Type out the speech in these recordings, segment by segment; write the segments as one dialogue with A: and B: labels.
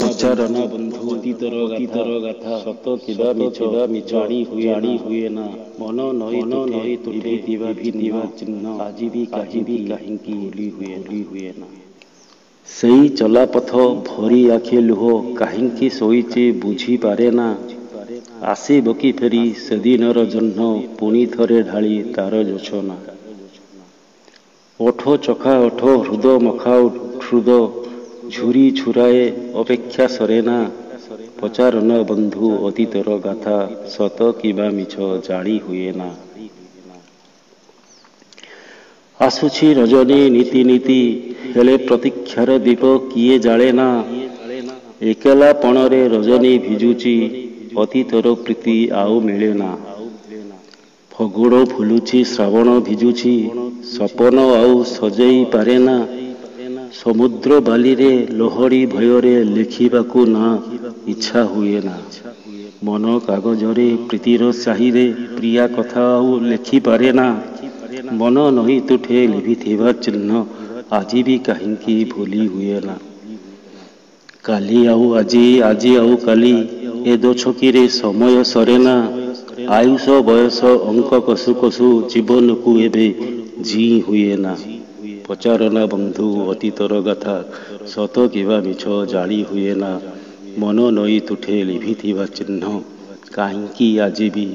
A: ପଚାରନା ବନ୍ଧୁ ଅତୀତର ଗାଥା ସତ କିବା ମିଛ ଜାଣି ହୁଏ ନା ମନ ନଈ ତୁଠେ ଥିବା ଚିହ୍ନ ଆଜି ବି କାହିଁକି ଭୁଲି ହୁଏ ନା। ସେଇ ଚଲାପଥ ଭରି ଆଖି ଲୁହ କାହିଁକି ଶୋଇଛି ବୁଝିପାରେ ନା। ଆସିବ କି ଫେରି ସେଦିନର ଜହ୍ନ ପୁଣି ଥରେ ଢାଳି ତାର ଯୋଛନା। ଓଠ ଚଖା ଓଠ ହୃଦ ମଖା ହୃଦ ଝୁରି ଝୁରାଏ ଅପେକ୍ଷା ସରେନା। ପଚାରନା ବନ୍ଧୁ ଅତୀତର ଗାଥା ସତ କିବା ମିଛ ଜାଣି ହୁଏ ନା। ଆସୁଛି ରଜନୀ ନୀତି ନୀତି ହେଲେ ପ୍ରତୀକ୍ଷାର ଦୀପ କିଏ ଜାଳେ ନା। ଏକଲା ପଣରେ ରଜନୀ ଭିଜୁଛି ଅତୀତର ପ୍ରୀତି ଆଉ ମିଳେ ନା। ଫଗୁଣ ଫୁଲୁଛି ଶ୍ରାବଣ ଭିଜୁଛି ସପନ ଆଉ ସଜେଇ ପାରେ ନା। ସମୁଦ୍ର ବାଲିରେ ଲହଡ଼ି ଭୟରେ ଲେଖିବାକୁ ନା ଇଚ୍ଛା ହୁଏ ନା। ମନ କାଗଜରେ ପ୍ରୀତିର ସ୍ୟାହିରେ ପ୍ରିୟା କଥା ଆଉ ଲେଖିପାରେ ନା। ମନ ନଈ ତୁଠେ ଲିଭିଥିବା ଚିହ୍ନ ଆଜି ବି କାହିଁକି ଭୁଲି ହୁଏ ନା। କାଲି ଆଉ ଆଜି ଆଉ କାଲି ଏ ଦୋଛକିରେ ସମୟ ସରେନା। ଆୟୁଷ ବୟସ ଅଙ୍କ କଷୁ କଷୁ ଜୀବନକୁ ଏବେ ଜୀ ହୁଏ ନା। ପଚାରନା ବନ୍ଧୁ ଅତୀତର ଗାଥା ସତ କିବା ମିଛ ଜାଣି ହୁଏ ନା। ମନ ନଈ ତୁଠେ ଲିଭିଥିବା ଚିହ୍ନ କାହିଁକି ଆଜି ବି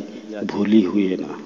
A: ଭୁଲି ହୁଏ ନା।